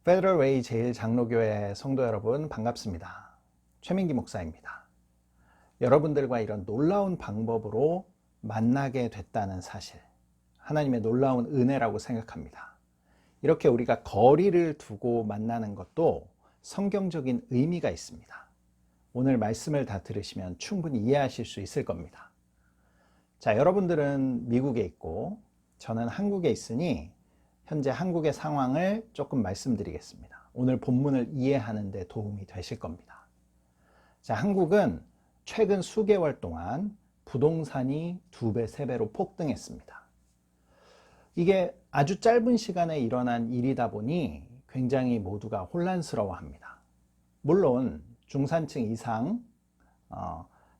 페더럴 웨이 제1장로교회 성도 여러분 반갑습니다. 최민기 목사입니다. 여러분들과 이런 놀라운 방법으로 만나게 됐다는 사실, 하나님의 놀라운 은혜라고 생각합니다. 이렇게 우리가 거리를 두고 만나는 것도 성경적인 의미가 있습니다. 오늘 말씀을 다 들으시면 충분히 이해하실 수 있을 겁니다. 자, 여러분들은 미국에 있고 저는 한국에 있으니 현재 한국의 상황을 조금 말씀드리겠습니다. 오늘 본문을 이해하는 데 도움이 되실 겁니다. 자, 한국은 최근 수개월 동안 부동산이 2배, 3배로 폭등했습니다. 이게 아주 짧은 시간에 일어난 일이다 보니 굉장히 모두가 혼란스러워합니다. 물론 중산층 이상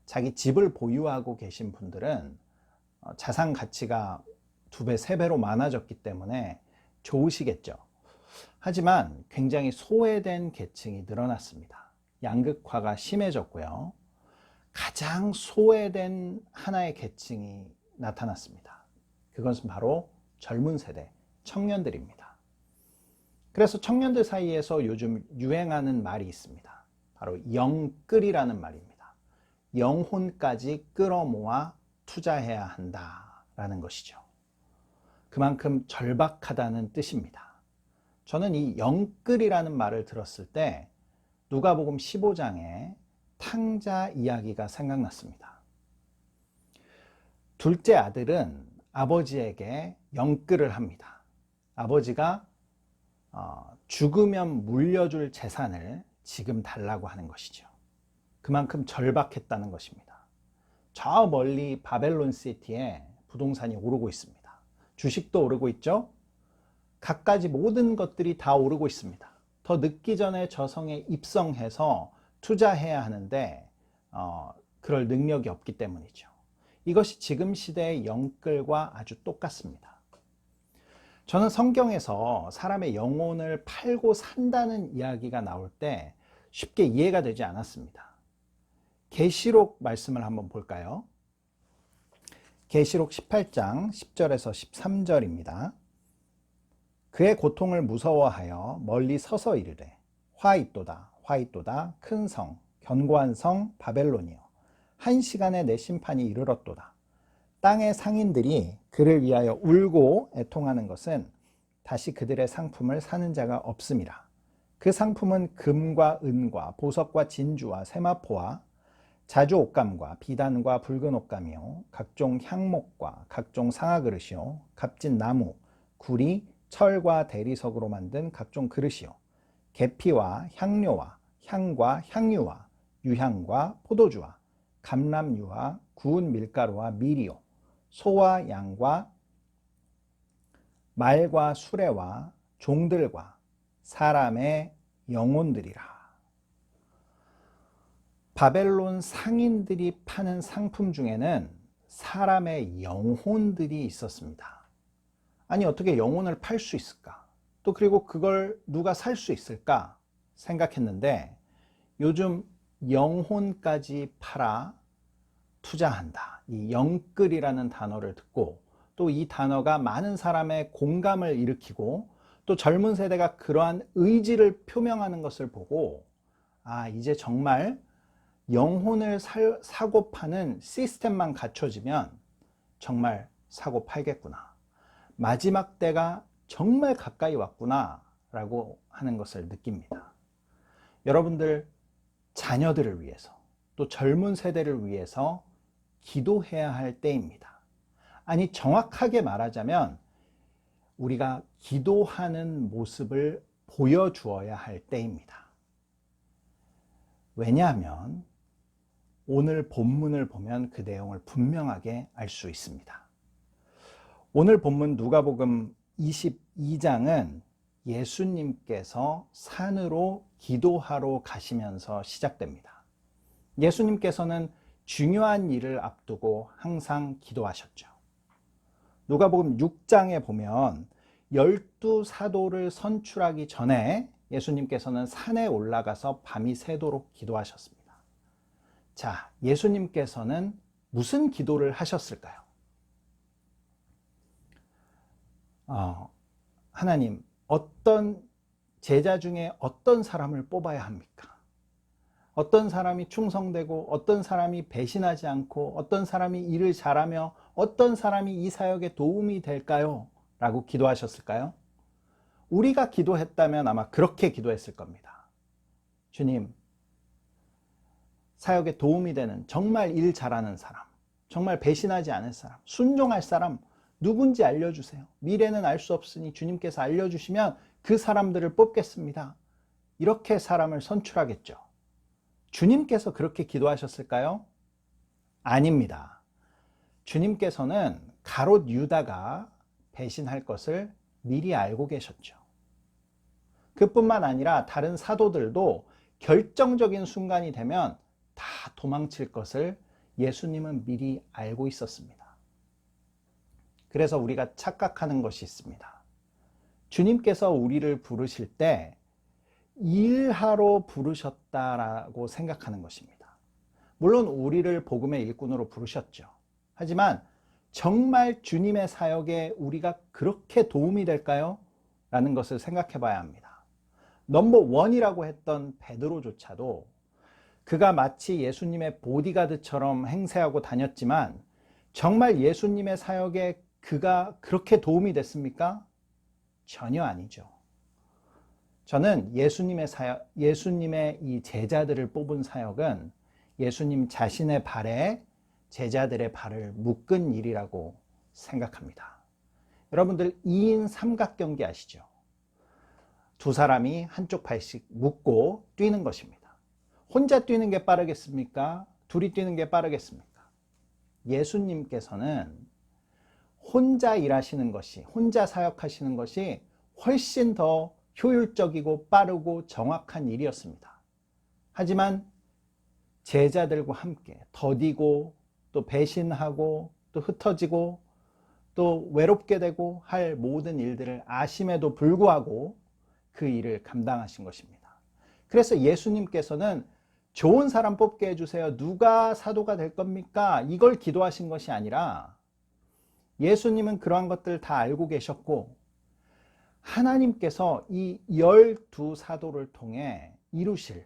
자기 집을 보유하고 계신 분들은 자산 가치가 2배, 3배로 많아졌기 때문에 좋으시겠죠. 하지만 굉장히 소외된 계층이 늘어났습니다. 양극화가 심해졌고요. 가장 소외된 하나의 계층이 나타났습니다. 그것은 바로 젊은 세대, 청년들입니다. 그래서 청년들 사이에서 요즘 유행하는 말이 있습니다. 바로 영끌이라는 말입니다. 영혼까지 끌어모아 투자해야 한다라는 것이죠. 그만큼 절박하다는 뜻입니다. 저는 이 영끌이라는 말을 들었을 때 누가복음 15장의 탕자 이야기가 생각났습니다. 둘째 아들은 아버지에게 영끌을 합니다. 아버지가 죽으면 물려줄 재산을 지금 달라고 하는 것이죠. 그만큼 절박했다는 것입니다. 저 멀리 바벨론 시티에 부동산이 오르고 있습니다. 주식도 오르고 있죠. 갖가지 모든 것들이 다 오르고 있습니다. 더 늦기 전에 저성에 입성해서 투자해야 하는데 그럴 능력이 없기 때문이죠. 이것이 지금 시대의 영끌과 아주 똑같습니다. 저는 성경에서 사람의 영혼을 팔고 산다는 이야기가 나올 때 쉽게 이해가 되지 않았습니다. 계시록 말씀을 한번 볼까요? 계시록 18장 10절에서 13절입니다. 그의 고통을 무서워하여 멀리 서서 이르되 화 있도다 화 있도다 큰 성 견고한 성 바벨론이여 한 시간에 내 심판이 이르렀도다. 땅의 상인들이 그를 위하여 울고 애통하는 것은 다시 그들의 상품을 사는 자가 없음이라. 그 상품은 금과 은과 보석과 진주와 세마포와 자주 옷감과 비단과 붉은 옷감이요 각종 향목과 각종 상아그릇이요 값진 나무, 구리, 철과 대리석으로 만든 각종 그릇이요 계피와 향료와 향과 향유와 유향과 포도주와 감람유와 구운 밀가루와 밀이요 소와 양과 말과 수레와 종들과 사람의 영혼들이라. 바벨론 상인들이 파는 상품 중에는 사람의 영혼들이 있었습니다. 아니, 어떻게 영혼을 팔 수 있을까? 또 그리고 그걸 누가 살 수 있을까 생각했는데 요즘 영혼까지 팔아 투자한다. 이 영끌이라는 단어를 듣고 또 이 단어가 많은 사람의 공감을 일으키고 또 젊은 세대가 그러한 의지를 표명하는 것을 보고 이제 정말 영혼을 사고 파는 시스템만 갖춰지면 정말 사고 팔겠구나. 마지막 때가 정말 가까이 왔구나 라고 하는 것을 느낍니다. 여러분들 자녀들을 위해서 또 젊은 세대를 위해서 기도해야 할 때입니다. 아니, 정확하게 말하자면 우리가 기도하는 모습을 보여주어야 할 때입니다. 왜냐하면 오늘 본문을 보면 그 내용을 분명하게 알 수 있습니다. 오늘 본문 누가복음 22장은 예수님께서 산으로 기도하러 가시면서 시작됩니다. 예수님께서는 중요한 일을 앞두고 항상 기도하셨죠. 누가복음 6장에 보면 12사도를 선출하기 전에 예수님께서는 산에 올라가서 밤이 새도록 기도하셨습니다. 자, 예수님께서는 무슨 기도를 하셨을까요? 하나님, 어떤 제자 중에 어떤 사람을 뽑아야 합니까? 어떤 사람이 충성되고 어떤 사람이 배신하지 않고 어떤 사람이 일을 잘하며 어떤 사람이 이 사역에 도움이 될까요? 라고 기도하셨을까요? 우리가 기도했다면 아마 그렇게 기도했을 겁니다. 주님, 사역에 도움이 되는 정말 일 잘하는 사람, 정말 배신하지 않을 사람, 순종할 사람 누군지 알려주세요. 미래는 알 수 없으니 주님께서 알려주시면 그 사람들을 뽑겠습니다. 이렇게 사람을 선출하겠죠. 주님께서 그렇게 기도하셨을까요? 아닙니다. 주님께서는 가롯 유다가 배신할 것을 미리 알고 계셨죠. 그뿐만 아니라 다른 사도들도 결정적인 순간이 되면 다 도망칠 것을 예수님은 미리 알고 있었습니다. 그래서 우리가 착각하는 것이 있습니다. 주님께서 우리를 부르실 때 일하러 부르셨다라고 생각하는 것입니다. 물론 우리를 복음의 일꾼으로 부르셨죠. 하지만 정말 주님의 사역에 우리가 그렇게 도움이 될까요? 라는 것을 생각해 봐야 합니다. 넘버 원이라고 했던 베드로조차도 그가 마치 예수님의 보디가드처럼 행세하고 다녔지만 정말 예수님의 사역에 그가 그렇게 도움이 됐습니까? 전혀 아니죠. 저는 예수님의 이 제자들을 뽑은 사역은 예수님 자신의 발에 제자들의 발을 묶은 일이라고 생각합니다. 여러분들 2인 삼각경기 아시죠? 두 사람이 한쪽 발씩 묶고 뛰는 것입니다. 혼자 뛰는 게 빠르겠습니까? 둘이 뛰는 게 빠르겠습니까? 예수님께서는 혼자 일하시는 것이, 혼자 사역하시는 것이 훨씬 더 효율적이고 빠르고 정확한 일이었습니다. 하지만 제자들과 함께 더디고 또 배신하고 또 흩어지고 또 외롭게 되고 할 모든 일들을 아심에도 불구하고 그 일을 감당하신 것입니다. 그래서 예수님께서는 좋은 사람 뽑게 해주세요. 누가 사도가 될 겁니까? 이걸 기도하신 것이 아니라 예수님은 그러한 것들 다 알고 계셨고 하나님께서 이 12사도를 통해 이루실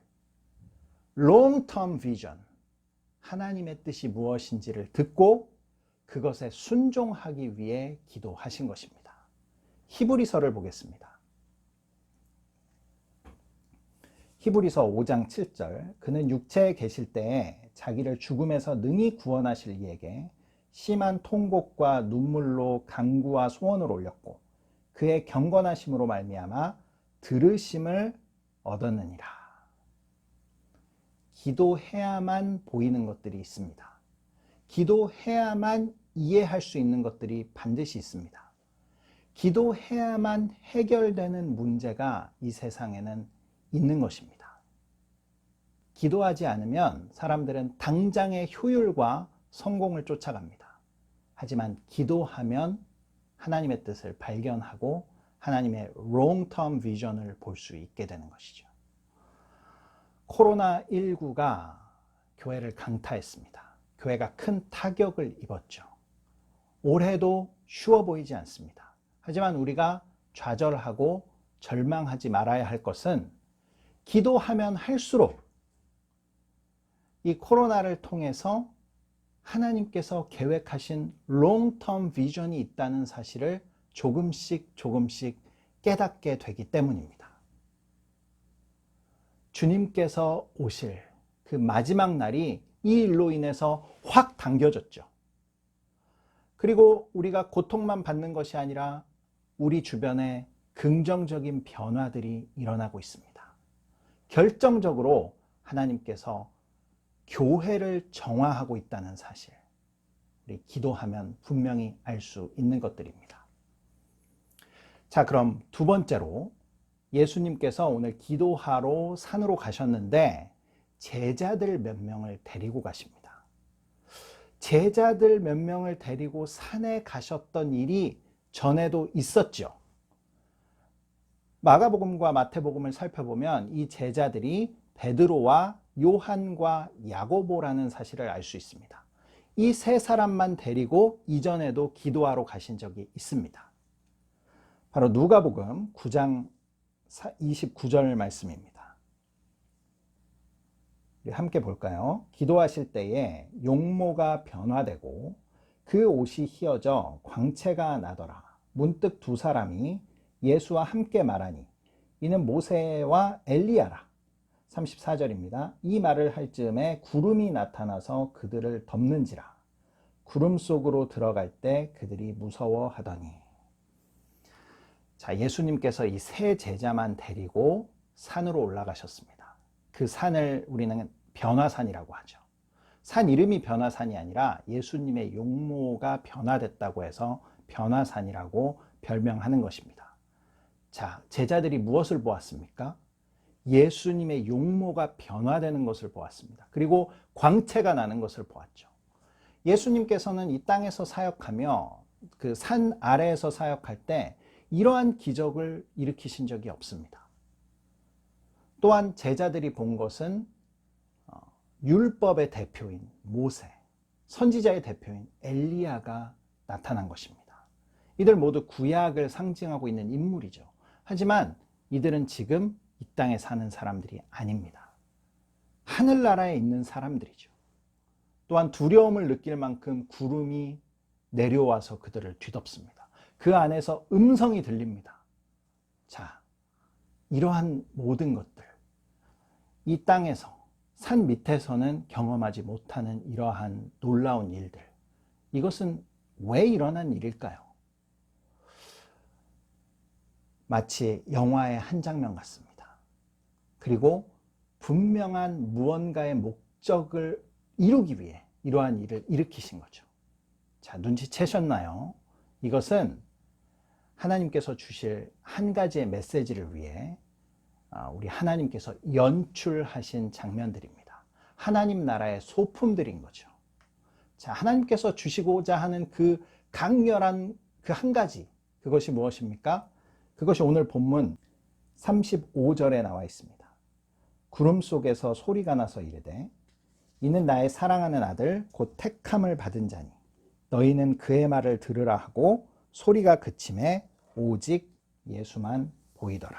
long-term vision, 하나님의 뜻이 무엇인지를 듣고 그것에 순종하기 위해 기도하신 것입니다. 히브리서를 보겠습니다. 히브리서 5장 7절, 그는 육체에 계실 때에 자기를 죽음에서 능히 구원하실 이에게 심한 통곡과 눈물로 간구와 소원을 올렸고 그의 경건하심으로 말미암아 들으심을 얻었느니라. 기도해야만 보이는 것들이 있습니다. 기도해야만 이해할 수 있는 것들이 반드시 있습니다. 기도해야만 해결되는 문제가 이 세상에는 있는 것입니다. 기도하지 않으면 사람들은 당장의 효율과 성공을 쫓아갑니다. 하지만 기도하면 하나님의 뜻을 발견하고 하나님의 long-term vision을 볼 수 있게 되는 것이죠. 코로나19가 교회를 강타했습니다. 교회가 큰 타격을 입었죠. 올해도 쉬워 보이지 않습니다. 하지만 우리가 좌절하고 절망하지 말아야 할 것은 기도하면 할수록 이 코로나를 통해서 하나님께서 계획하신 long-term vision이 있다는 사실을 조금씩 깨닫게 되기 때문입니다. 주님께서 오실 그 마지막 날이 이 일로 인해서 확 당겨졌죠. 그리고 우리가 고통만 받는 것이 아니라 우리 주변에 긍정적인 변화들이 일어나고 있습니다. 결정적으로 하나님께서 교회를 정화하고 있다는 사실, 우리 기도하면 분명히 알 수 있는 것들입니다. 자, 그럼 두 번째로 예수님께서 오늘 기도하러 산으로 가셨는데 제자들 몇 명을 데리고 가십니다. 제자들 몇 명을 데리고 산에 가셨던 일이 전에도 있었죠. 마가복음과 마태복음을 살펴보면 이 제자들이 베드로와 요한과 야고보라는 사실을 알 수 있습니다. 이 세 사람만 데리고 이전에도 기도하러 가신 적이 있습니다. 바로 누가복음 9장 29절 말씀입니다. 함께 볼까요? 기도하실 때에 용모가 변화되고 그 옷이 휘어져 광채가 나더라. 문득 두 사람이 예수와 함께 말하니 이는 모세와 엘리야라. 34절입니다. 이 말을 할 즈음에 구름이 나타나서 그들을 덮는지라. 구름 속으로 들어갈 때 그들이 무서워하더니. 자, 예수님께서 이 세 제자만 데리고 산으로 올라가셨습니다. 그 산을 우리는 변화산이라고 하죠. 산 이름이 변화산이 아니라 예수님의 용모가 변화됐다고 해서 변화산이라고 별명하는 것입니다. 자, 제자들이 무엇을 보았습니까? 예수님의 용모가 변화되는 것을 보았습니다. 그리고 광채가 나는 것을 보았죠. 예수님께서는 이 땅에서 사역하며 그 산 아래에서 사역할 때 이러한 기적을 일으키신 적이 없습니다. 또한 제자들이 본 것은 율법의 대표인 모세, 선지자의 대표인 엘리야가 나타난 것입니다. 이들 모두 구약을 상징하고 있는 인물이죠. 하지만 이들은 지금 이 땅에 사는 사람들이 아닙니다. 하늘나라에 있는 사람들이죠. 또한 두려움을 느낄 만큼 구름이 내려와서 그들을 뒤덮습니다. 그 안에서 음성이 들립니다. 자, 이러한 모든 것들, 이 땅에서 산 밑에서는 경험하지 못하는 이러한 놀라운 일들, 이것은 왜 일어난 일일까요? 마치 영화의 한 장면 같습니다. 그리고 분명한 무언가의 목적을 이루기 위해 이러한 일을 일으키신 거죠. 자, 눈치채셨나요? 이것은 하나님께서 주실 한 가지의 메시지를 위해 우리 하나님께서 연출하신 장면들입니다. 하나님 나라의 소품들인 거죠. 자, 하나님께서 주시고자 하는 그 강렬한 그 한 가지, 그것이 무엇입니까? 그것이 오늘 본문 35절에 나와 있습니다. 구름 속에서 소리가 나서 이르되 이는 나의 사랑하는 아들 곧 택함을 받은 자니 너희는 그의 말을 들으라 하고 소리가 그침에 오직 예수만 보이더라.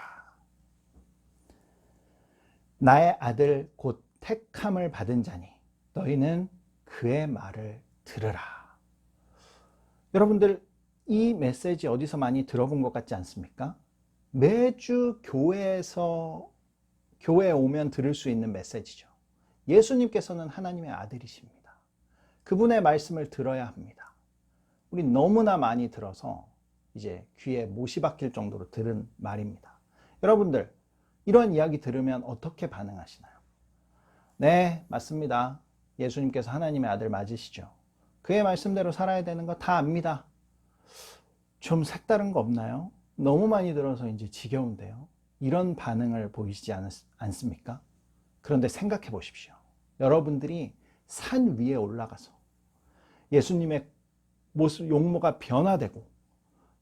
나의 아들 곧 택함을 받은 자니 너희는 그의 말을 들으라. 여러분들 이 메시지 어디서 많이 들어본 것 같지 않습니까? 매주 교회에 오면 들을 수 있는 메시지죠. 예수님께서는 하나님의 아들이십니다. 그분의 말씀을 들어야 합니다. 우리 너무나 많이 들어서 이제 귀에 못이 박힐 정도로 들은 말입니다. 여러분들 이런 이야기 들으면 어떻게 반응하시나요? 네, 맞습니다. 예수님께서 하나님의 아들 맞으시죠. 그의 말씀대로 살아야 되는 거 다 압니다. 좀 색다른 거 없나요? 너무 많이 들어서 이제 지겨운데요. 이런 반응을 보이시지 않습니까? 그런데 생각해 보십시오. 여러분들이 산 위에 올라가서 예수님의 모습, 용모가 변화되고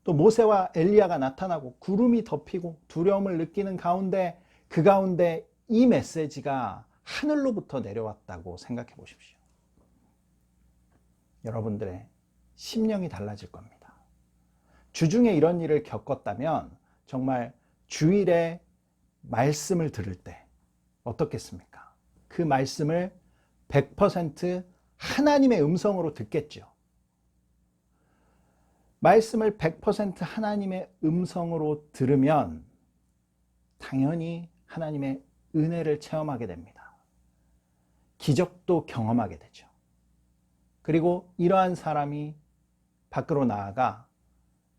또 모세와 엘리야가 나타나고 구름이 덮이고 두려움을 느끼는 가운데 그 가운데 이 메시지가 하늘로부터 내려왔다고 생각해 보십시오. 여러분들의 심령이 달라질 겁니다. 주중에 이런 일을 겪었다면 정말 주일에 말씀을 들을 때 어떻겠습니까? 그 말씀을 100% 하나님의 음성으로 듣겠죠. 말씀을 100% 하나님의 음성으로 들으면 당연히 하나님의 은혜를 체험하게 됩니다. 기적도 경험하게 되죠. 그리고 이러한 사람이 밖으로 나아가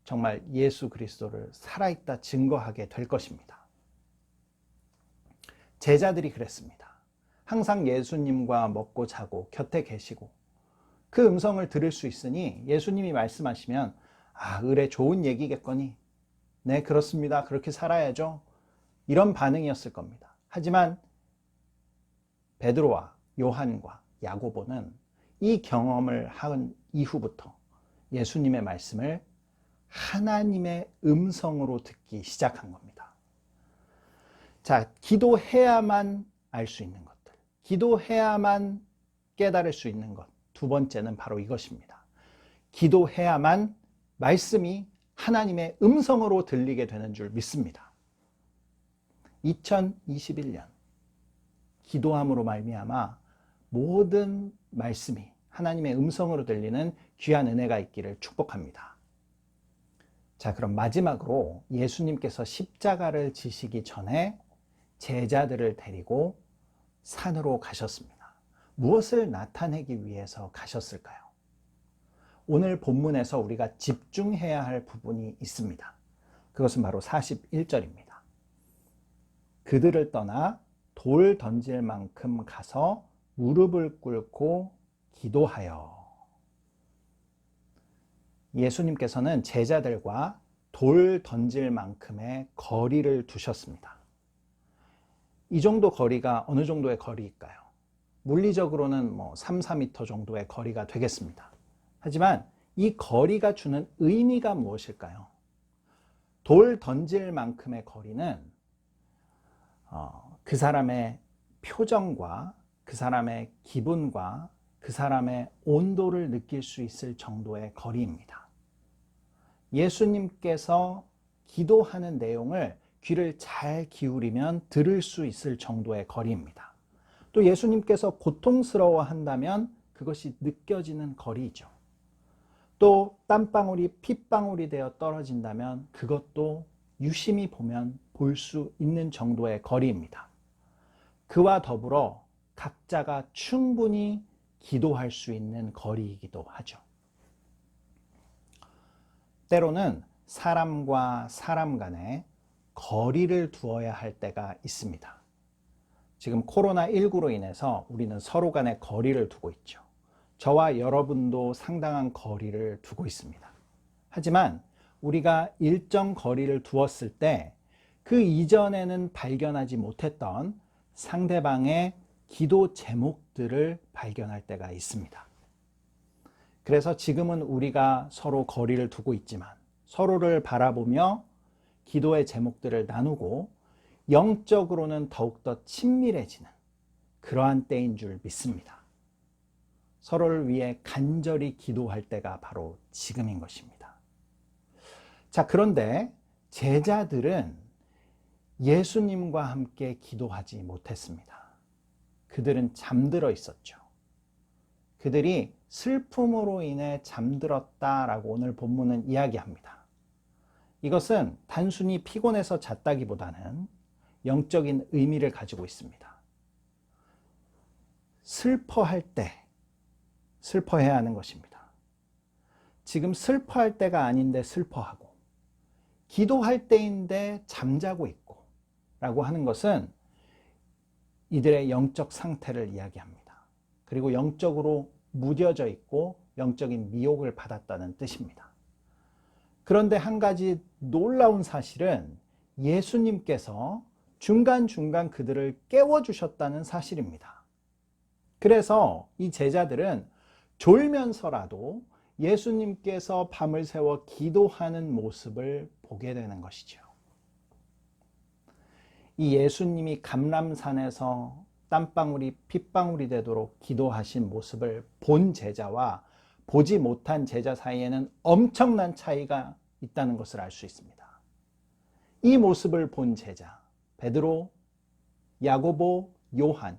정말 예수 그리스도를 살아있다 증거하게 될 것입니다. 제자들이 그랬습니다. 항상 예수님과 먹고 자고 곁에 계시고 그 음성을 들을 수 있으니 예수님이 말씀하시면 의뢰 좋은 얘기겠거니 네 그렇습니다. 그렇게 살아야죠. 이런 반응이었을 겁니다. 하지만 베드로와 요한과 야고보는 이 경험을 한 이후부터 예수님의 말씀을 하나님의 음성으로 듣기 시작한 겁니다. 자, 기도해야만 알 수 있는 것들, 기도해야만 깨달을 수 있는 것, 두 번째는 바로 이것입니다. 기도해야만 말씀이 하나님의 음성으로 들리게 되는 줄 믿습니다. 2021년 기도함으로 말미암아 모든 말씀이 하나님의 음성으로 들리는 귀한 은혜가 있기를 축복합니다. 자, 그럼 마지막으로 예수님께서 십자가를 지시기 전에 제자들을 데리고 산으로 가셨습니다. 무엇을 나타내기 위해서 가셨을까요? 오늘 본문에서 우리가 집중해야 할 부분이 있습니다. 그것은 바로 41절입니다. 그들을 떠나 돌 던질 만큼 가서 무릎을 꿇고 기도하여. 예수님께서는 제자들과 돌 던질 만큼의 거리를 두셨습니다. 이 정도 거리가 어느 정도의 거리일까요? 물리적으로는 3, 4m 정도의 거리가 되겠습니다. 하지만 이 거리가 주는 의미가 무엇일까요? 돌 던질 만큼의 거리는 그 사람의 표정과 그 사람의 기분과 그 사람의 온도를 느낄 수 있을 정도의 거리입니다. 예수님께서 기도하는 내용을 귀를 잘 기울이면 들을 수 있을 정도의 거리입니다. 또 예수님께서 고통스러워 한다면 그것이 느껴지는 거리이죠. 또 땀방울이 핏방울이 되어 떨어진다면 그것도 유심히 보면 볼 수 있는 정도의 거리입니다. 그와 더불어 각자가 충분히 기도할 수 있는 거리이기도 하죠. 때로는 사람과 사람 간에 거리를 두어야 할 때가 있습니다. 지금 코로나19로 인해서 우리는 서로 간에 거리를 두고 있죠. 저와 여러분도 상당한 거리를 두고 있습니다. 하지만 우리가 일정 거리를 두었을 때 그 이전에는 발견하지 못했던 상대방의 기도 제목들을 발견할 때가 있습니다. 그래서 지금은 우리가 서로 거리를 두고 있지만 서로를 바라보며 기도의 제목들을 나누고 영적으로는 더욱더 친밀해지는 그러한 때인 줄 믿습니다. 서로를 위해 간절히 기도할 때가 바로 지금인 것입니다. 자, 그런데 제자들은 예수님과 함께 기도하지 못했습니다. 그들은 잠들어 있었죠. 그들이 슬픔으로 인해 잠들었다라고 오늘 본문은 이야기합니다. 이것은 단순히 피곤해서 잤다기보다는 영적인 의미를 가지고 있습니다. 슬퍼할 때 슬퍼해야 하는 것입니다. 지금 슬퍼할 때가 아닌데 슬퍼하고 기도할 때인데 잠자고 있고 라고 하는 것은 이들의 영적 상태를 이야기합니다. 그리고 영적으로 무뎌져 있고 영적인 미혹을 받았다는 뜻입니다. 그런데 한 가지 놀라운 사실은 예수님께서 중간중간 그들을 깨워주셨다는 사실입니다. 그래서 이 제자들은 졸면서라도 예수님께서 밤을 새워 기도하는 모습을 보게 되는 것이죠. 이 예수님이 감람산에서 땀방울이 핏방울이 되도록 기도하신 모습을 본 제자와 보지 못한 제자 사이에는 엄청난 차이가 있다는 것을 알 수 있습니다. 이 모습을 본 제자, 베드로, 야고보, 요한,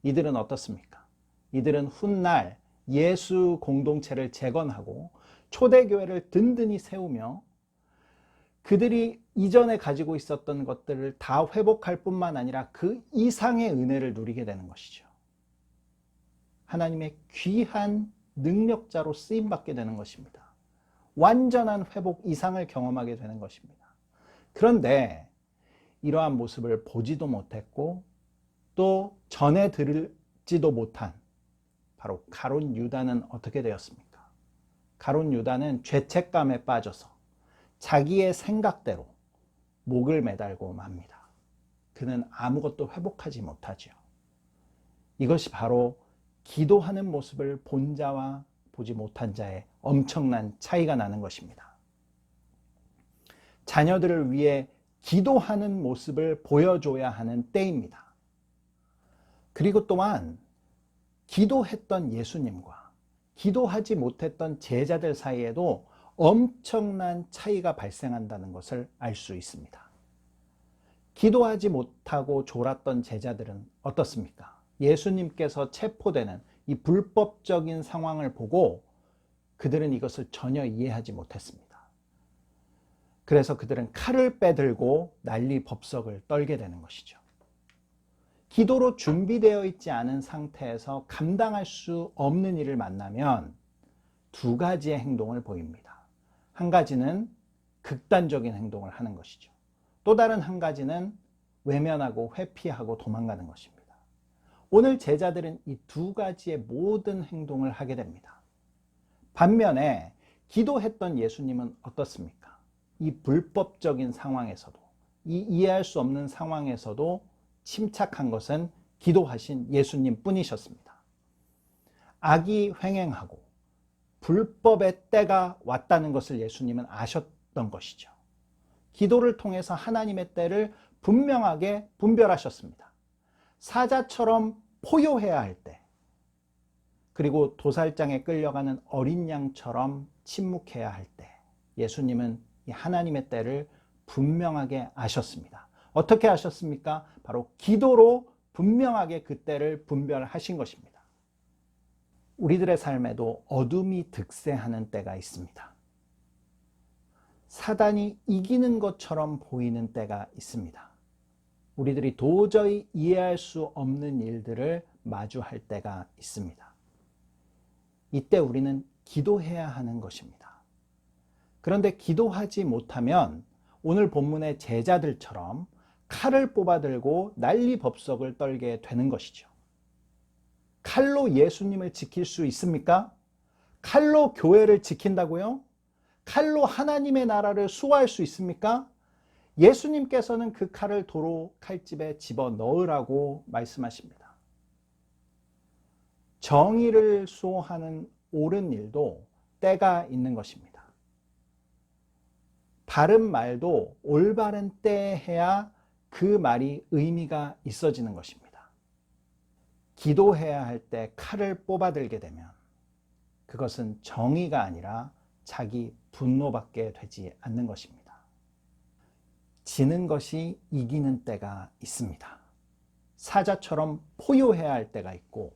이들은 어떻습니까? 이들은 훗날 예수 공동체를 재건하고 초대교회를 든든히 세우며 그들이 이전에 가지고 있었던 것들을 다 회복할 뿐만 아니라 그 이상의 은혜를 누리게 되는 것이죠. 하나님의 귀한 능력자로 쓰임받게 되는 것입니다. 완전한 회복 이상을 경험하게 되는 것입니다. 그런데 이러한 모습을 보지도 못했고 또 전해 들지도 못한 바로 가룟 유다는 어떻게 되었습니까? 가룟 유다는 죄책감에 빠져서 자기의 생각대로 목을 매달고 맙니다. 그는 아무것도 회복하지 못하죠. 이것이 바로 기도하는 모습을 본 자와 보지 못한 자의 엄청난 차이가 나는 것입니다. 자녀들을 위해 기도하는 모습을 보여줘야 하는 때입니다. 그리고 또한 기도했던 예수님과 기도하지 못했던 제자들 사이에도 엄청난 차이가 발생한다는 것을 알 수 있습니다. 기도하지 못하고 졸았던 제자들은 어떻습니까? 예수님께서 체포되는 이 불법적인 상황을 보고 그들은 이것을 전혀 이해하지 못했습니다. 그래서 그들은 칼을 빼들고 난리 법석을 떨게 되는 것이죠. 기도로 준비되어 있지 않은 상태에서 감당할 수 없는 일을 만나면 두 가지의 행동을 보입니다. 한 가지는 극단적인 행동을 하는 것이죠. 또 다른 한 가지는 외면하고 회피하고 도망가는 것입니다. 오늘 제자들은 이 두 가지의 모든 행동을 하게 됩니다. 반면에 기도했던 예수님은 어떻습니까? 이 불법적인 상황에서도, 이 이해할 수 없는 상황에서도 침착한 것은 기도하신 예수님 뿐이셨습니다. 악이 횡행하고 불법의 때가 왔다는 것을 예수님은 아셨던 것이죠. 기도를 통해서 하나님의 때를 분명하게 분별하셨습니다. 사자처럼 포효해야 할 때, 그리고 도살장에 끌려가는 어린 양처럼 침묵해야 할 때, 예수님은 이 하나님의 때를 분명하게 아셨습니다. 어떻게 아셨습니까? 바로 기도로 분명하게 그 때를 분별하신 것입니다. 우리들의 삶에도 어둠이 득세하는 때가 있습니다. 사단이 이기는 것처럼 보이는 때가 있습니다. 우리들이 도저히 이해할 수 없는 일들을 마주할 때가 있습니다. 이때 우리는 기도해야 하는 것입니다. 그런데 기도하지 못하면 오늘 본문의 제자들처럼 칼을 뽑아들고 난리법석을 떨게 되는 것이죠. 칼로 예수님을 지킬 수 있습니까? 칼로 교회를 지킨다고요? 칼로 하나님의 나라를 수호할 수 있습니까? 예수님께서는 그 칼을 도로 칼집에 집어넣으라고 말씀하십니다. 정의를 수호하는 옳은 일도 때가 있는 것입니다. 바른 말도 올바른 때에 해야 그 말이 의미가 있어지는 것입니다. 기도해야 할 때 칼을 뽑아들게 되면 그것은 정의가 아니라 자기 분노밖에 되지 않는 것입니다. 지는 것이 이기는 때가 있습니다. 사자처럼 포효해야 할 때가 있고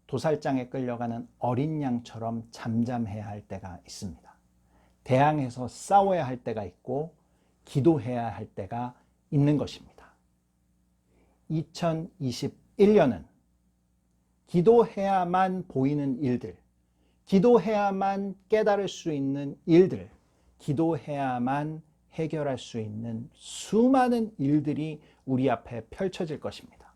도살장에 끌려가는 어린 양처럼 잠잠해야 할 때가 있습니다. 대항해서 싸워야 할 때가 있고 기도해야 할 때가 있는 것입니다. 2021년은 기도해야만 보이는 일들, 기도해야만 깨달을 수 있는 일들, 기도해야만 해결할 수 있는 수많은 일들이 우리 앞에 펼쳐질 것입니다.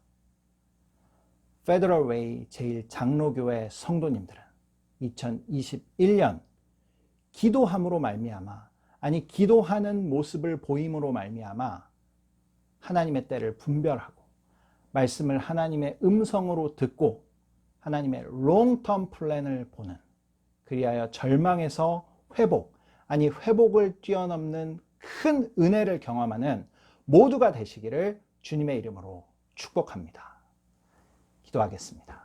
페더럴 웨이 제1장로교회 성도님들은 2021년 기도함으로 말미암아, 아니 기도하는 모습을 보임으로 말미암아 하나님의 때를 분별하고 말씀을 하나님의 음성으로 듣고 하나님의 롱텀 플랜을 보는, 그리하여 절망에서 회복, 아니 회복을 뛰어넘는 큰 은혜를 경험하는 모두가 되시기를 주님의 이름으로 축복합니다. 기도하겠습니다.